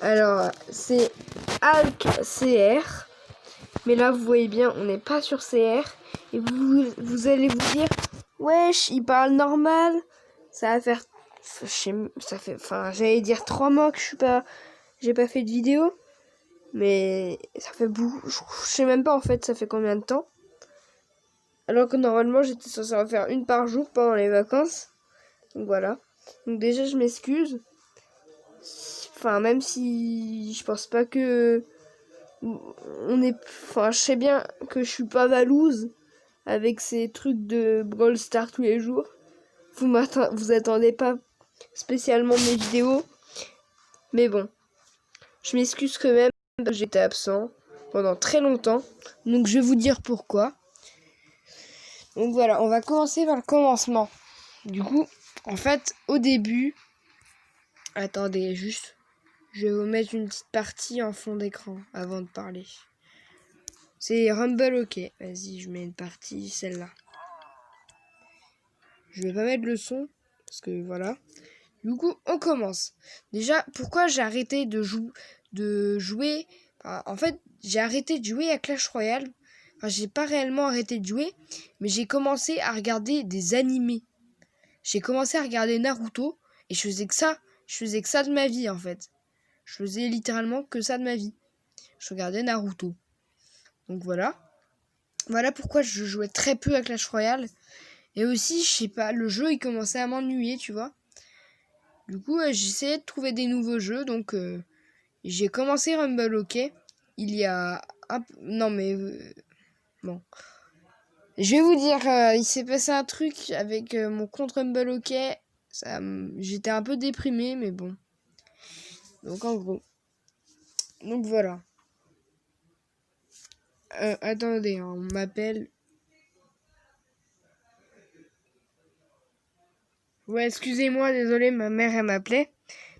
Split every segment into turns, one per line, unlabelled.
Alors, c'est Alk CR. Mais là, vous voyez bien, on n'est pas sur CR. Et vous allez vous dire, wesh, il parle normal. Ça va faire... j'allais dire 3 mois que j'ai pas fait de vidéo. Mais ça fait beaucoup. Je sais même pas en fait, ça fait combien de temps. Alors que normalement, j'étais censé en faire une par jour pendant les vacances. Donc voilà. Donc déjà, je m'excuse. Enfin, même si je pense pas que... je sais bien que je suis pas Valouz avec ces trucs de Brawl Stars tous les jours. Vous attendez pas spécialement mes vidéos. Mais bon. Je m'excuse quand même. J'étais absent pendant très longtemps. Donc je vais vous dire pourquoi. Donc voilà, on va commencer par le commencement. Du coup, en fait, au début... Attendez, juste... Je vais vous mettre une petite partie en fond d'écran avant de parler. C'est Rumble OK. Vas-y, je mets une partie, celle-là. Je vais pas mettre le son, parce que voilà. Du coup, on commence. Déjà, pourquoi j'ai arrêté de jouer... Enfin, en fait, j'ai arrêté de jouer à Clash Royale. Enfin, j'ai pas réellement arrêté de jouer, mais j'ai commencé à regarder des animés. J'ai commencé à regarder Naruto, et je faisais que ça. Je faisais que ça de ma vie, en fait. Je faisais littéralement que ça de ma vie. Je regardais Naruto. Donc voilà. Voilà pourquoi je jouais très peu à Clash Royale. Et aussi, je sais pas, le jeu il commençait à m'ennuyer, tu vois. Du coup, j'essayais de trouver des nouveaux jeux. Donc j'ai commencé Rumble OK. Il y a non mais bon. Je vais vous dire, il s'est passé un truc avec mon compte Rumble OK. J'étais un peu déprimé, mais bon. Donc en gros. Donc voilà. Attendez, hein, on m'appelle. Ouais, excusez-moi, désolé, ma mère elle m'appelait.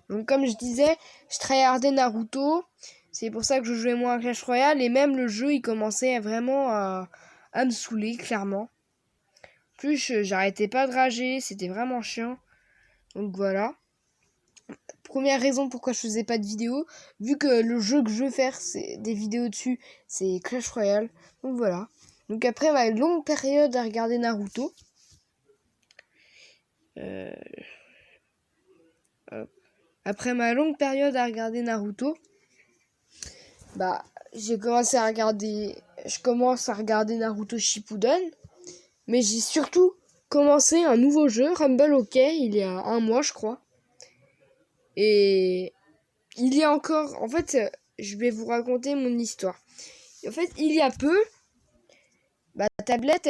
Donc comme je disais, je tryhardais Naruto. C'est pour ça que je jouais moins à Clash Royale. Et même le jeu, il commençait vraiment à me saouler, clairement. En plus, j'arrêtais pas de rager, c'était vraiment chiant. Donc voilà. Première raison pourquoi je faisais pas de vidéos, vu que le jeu que je veux faire, c'est des vidéos dessus, c'est Clash Royale. Donc voilà. Donc après ma longue période à regarder Naruto, après ma longue période à regarder Naruto, bah je commence à regarder Naruto Shippuden, mais j'ai surtout commencé un nouveau jeu, Rumble OK, il y a un mois je crois. Et il y a encore, en fait, je vais vous raconter mon histoire. En fait, il y a peu, ma tablette,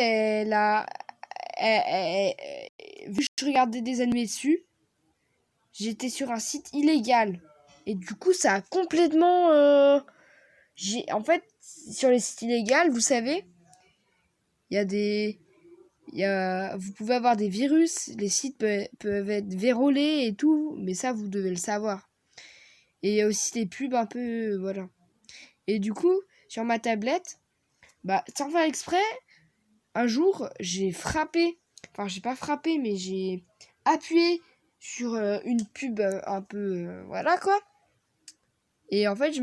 vu que je regardais des animés dessus, j'étais sur un site illégal. Et du coup, ça a complètement... En fait, sur les sites illégaux, vous savez, vous pouvez avoir des virus, les sites peuvent être vérolés et tout, mais ça, vous devez le savoir. Et il y a aussi des pubs un peu... voilà. Et du coup, sur ma tablette, bah, sans faire exprès, un jour, j'ai frappé... Enfin, j'ai pas frappé, mais j'ai appuyé sur une pub un peu... voilà, quoi. Et en fait,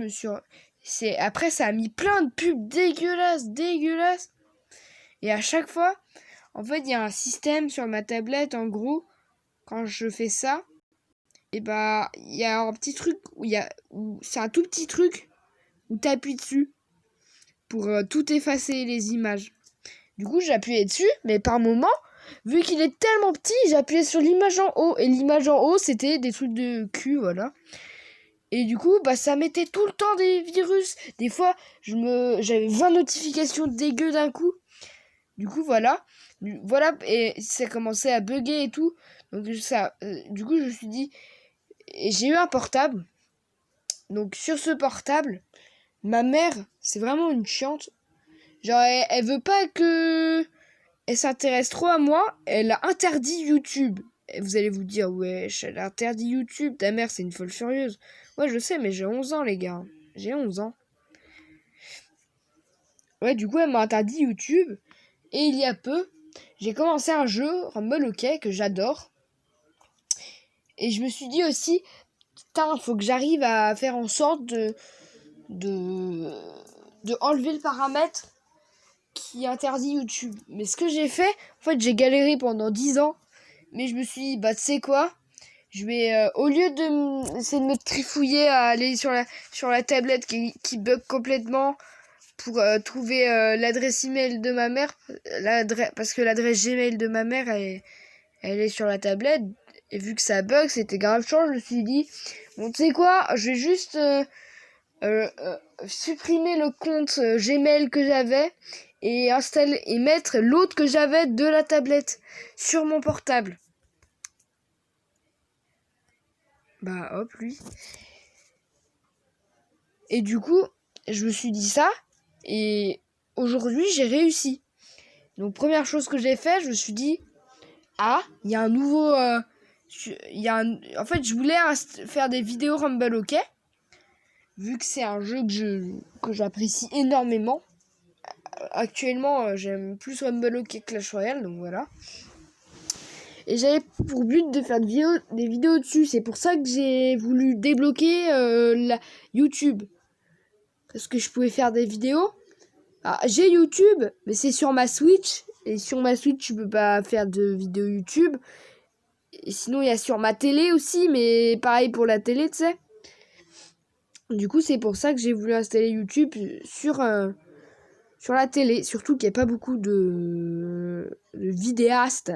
après, ça a mis plein de pubs dégueulasses. Et à chaque fois, en fait, il y a un système sur ma tablette, en gros, quand je fais ça, et bah, il y a un petit truc c'est un tout petit truc où t'appuies dessus pour tout effacer les images. Du coup, j'appuyais dessus, mais par moment, vu qu'il est tellement petit, j'appuyais sur l'image en haut. Et l'image en haut, c'était des trucs de cul, voilà. Et du coup, bah, ça mettait tout le temps des virus. Des fois, j'avais 20 notifications dégueu d'un coup. Du coup, voilà. Et ça commençait à bugger et tout. Donc, du coup, je me suis dit... Et j'ai eu un portable. Donc, sur ce portable, ma mère, c'est vraiment une chiante. Genre, elle veut pas que... Elle s'intéresse trop à moi. Elle a interdit YouTube. Et vous allez vous dire, wesh, elle a interdit YouTube. Ta mère, c'est une folle furieuse. Ouais, je sais, mais j'ai 11 ans, les gars. J'ai 11 ans. Ouais, du coup, elle m'a interdit YouTube. Et il y a peu, j'ai commencé un jeu, Rumble OK, que j'adore. Et je me suis dit aussi, putain, faut que j'arrive à faire en sorte de, de enlever le paramètre qui interdit YouTube. Mais ce que j'ai fait, en fait, j'ai galéré pendant 10 ans. Mais je me suis dit, bah, tu sais quoi? Je vais, au lieu essayer de me trifouiller à aller sur la tablette qui bug complètement pour trouver l'adresse email de ma mère, parce que l'adresse Gmail de ma mère, elle est sur la tablette. Et vu que ça bug, c'était grave chiant, je me suis dit, bon, tu sais quoi? Je vais juste supprimer le compte Gmail que j'avais et mettre l'autre que j'avais de la tablette sur mon portable. Bah hop, lui. Et du coup, je me suis dit ça et aujourd'hui, j'ai réussi. Donc première chose que j'ai fait, je me suis dit, ah, il y a un nouveau en fait, je voulais faire des vidéos Rumble OK, vu que c'est un jeu que j'apprécie énormément. Actuellement, j'aime plus Rumble OK que Clash Royale, donc voilà. Et j'avais pour but de faire des vidéos dessus. C'est pour ça que j'ai voulu débloquer la YouTube. Parce que je pouvais faire des vidéos. Alors, j'ai YouTube, mais c'est sur ma Switch. Et sur ma Switch, je peux pas faire de vidéos YouTube. Et sinon, il y a sur ma télé aussi, mais pareil pour la télé, tu sais. Du coup, c'est pour ça que j'ai voulu installer YouTube sur la télé. Surtout qu'il n'y a pas beaucoup de vidéastes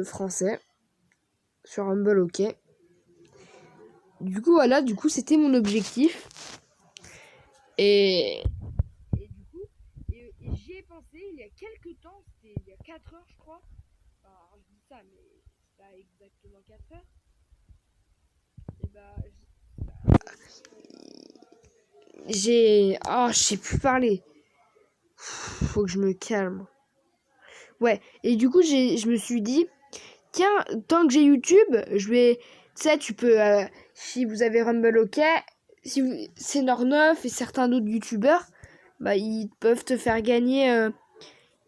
français sur Rumble OK. Du coup, voilà, c'était mon objectif. Et du coup, j'y ai pensé il y a quelques temps, c'était il y a 4 heures, je crois. Enfin, je dis ça, mais c'est pas exactement 4 heures. Et bah, je sais plus parler. Faut que je me calme. Ouais, et du coup, je me suis dit, tiens, tant que j'ai YouTube, je vais... Tu sais, tu peux... si vous avez Rumble OK, c'est Nord9 et certains d'autres YouTubeurs, bah, ils peuvent te faire gagner...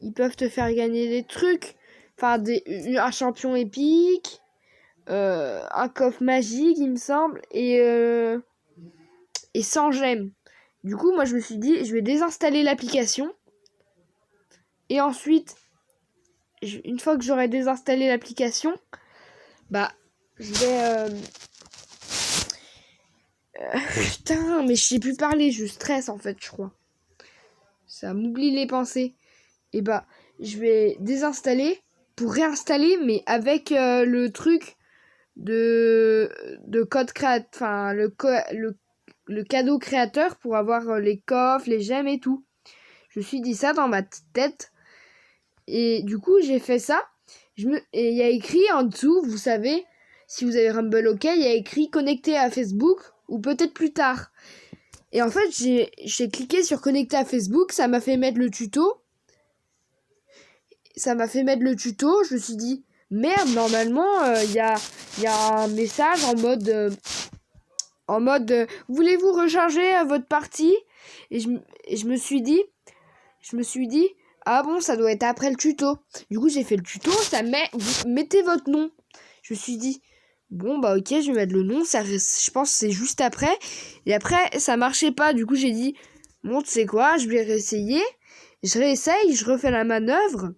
des trucs. Enfin, un champion épique, un coffre magique, il me semble, et 100 gemmes. Du coup, moi, je me suis dit, je vais désinstaller l'application. Et ensuite, une fois que j'aurai désinstallé l'application, bah, je vais... putain, mais je sais plus parler, je stresse en fait, je crois. Ça m'oublie les pensées. Et bah, je vais désinstaller pour réinstaller, mais avec le truc de code créateur, enfin le cadeau créateur pour avoir les coffres, les gemmes et tout. Je me suis dit ça dans ma tête. Et du coup, j'ai fait ça. Et il y a écrit en dessous, vous savez, si vous avez Rumble OK, il y a écrit connecté à Facebook ou peut-être plus tard. Et en fait, j'ai cliqué sur connecter à Facebook, ça m'a fait mettre le tuto. Je me suis dit, merde, normalement, il y a un message en mode voulez-vous recharger votre partie? Et je me suis dit, ah bon, ça doit être après le tuto. Du coup, j'ai fait le tuto, vous mettez votre nom. Je me suis dit, bon, bah ok, je vais mettre le nom, je pense que c'est juste après. Et après, ça marchait pas, du coup, j'ai dit, bon, tu sais quoi, je vais réessayer. Je réessaye, je refais la manœuvre.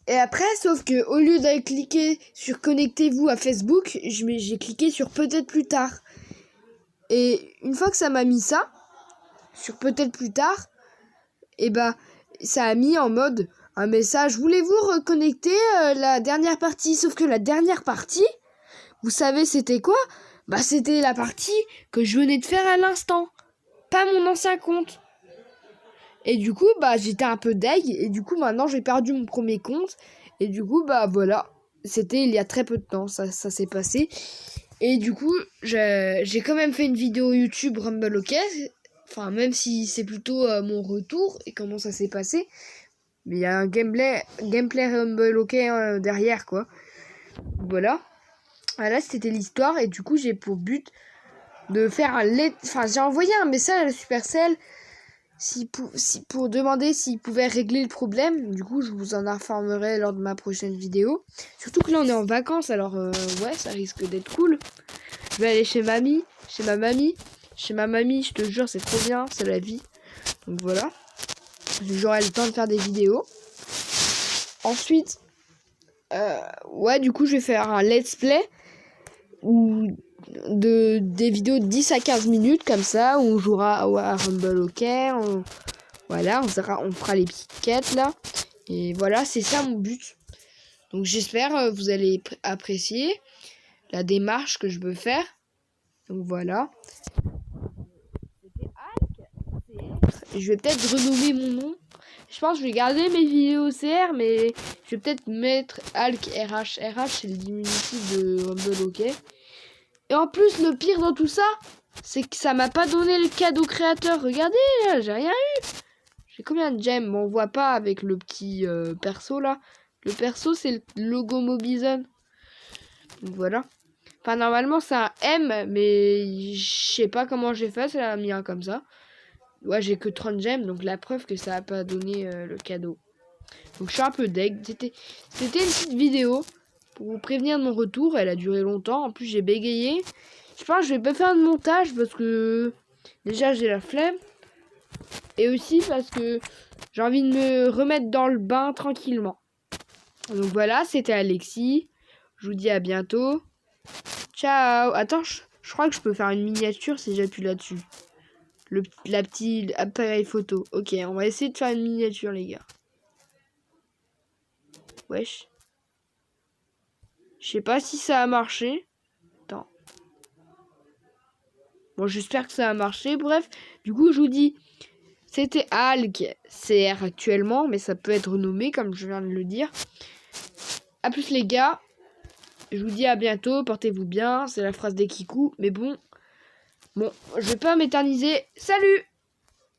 Et après, sauf que au lieu d'aller cliquer sur connectez-vous à Facebook, j'ai cliqué sur peut-être plus tard. Et une fois que ça m'a mis ça, sur peut-être plus tard, et bah, ça a mis en mode un message, voulez-vous reconnecter la dernière partie? Sauf que la dernière partie, vous savez c'était quoi? Bah, c'était la partie que je venais de faire à l'instant, pas mon ancien compte. Et du coup, bah, j'étais un peu deg. Et du coup, maintenant, j'ai perdu mon premier compte. Et du coup, bah, voilà. C'était il y a très peu de temps, ça s'est passé. Et du coup, j'ai quand même fait une vidéo YouTube Rumble OK. Enfin, même si c'est plutôt mon retour et comment ça s'est passé. Mais il y a un gameplay Rumble OK derrière, quoi. Voilà. Voilà, c'était l'histoire. Et du coup, j'ai pour but de faire j'ai envoyé un message à Supercell pour demander s'il pouvait régler le problème. Du coup, je vous en informerai lors de ma prochaine vidéo. Surtout que là, on est en vacances, alors ouais, ça risque d'être cool. Je vais aller chez ma mamie. Chez ma mamie, je te jure, c'est trop bien, c'est la vie. Donc voilà. J'aurai le temps de faire des vidéos. Ensuite, ouais, du coup, je vais faire un let's play ou des vidéos de 10 à 15 minutes comme ça, où on jouera à Rumble Hockey. Voilà, on fera les petites quêtes là. Et voilà, c'est ça mon but. Donc j'espère vous allez apprécier la démarche que je veux faire. Donc voilà. Je vais peut-être renommer mon nom. Je pense que je vais garder mes vidéos CR, mais je vais peut-être mettre Alk RH. RH, c'est le diminutif de Rumble Hockey. Et en plus, le pire dans tout ça, c'est que ça m'a pas donné le cadeau créateur. Regardez, là, j'ai rien eu. J'ai combien de gemmes? Bon, on voit pas avec le petit perso, là. Le perso, c'est le logo Mobizone. Donc voilà. Enfin, normalement, c'est un M, mais je sais pas comment j'ai fait. Ça a mis un comme ça. Ouais, j'ai que 30 gemmes, donc la preuve que ça a pas donné le cadeau. Donc je suis un peu deg. C'était une petite vidéo pour vous prévenir de mon retour. Elle a duré longtemps. En plus, j'ai bégayé. Je pense que je vais pas faire de montage parce que déjà j'ai la flemme. Et aussi parce que j'ai envie de me remettre dans le bain tranquillement. Donc voilà, c'était Alexis. Je vous dis à bientôt. Ciao. Attends, je crois que je peux faire une miniature si j'appuie là-dessus. La petite appareil photo. Ok, on va essayer de faire une miniature, les gars. Wesh. Je sais pas si ça a marché. Attends. Bon, j'espère que ça a marché. Bref, du coup, je vous dis, c'était Alk CR actuellement, mais ça peut être renommé, comme je viens de le dire. A plus, les gars. Je vous dis à bientôt. Portez-vous bien. C'est la phrase des Kikou. Mais bon, je vais pas m'éterniser. Salut!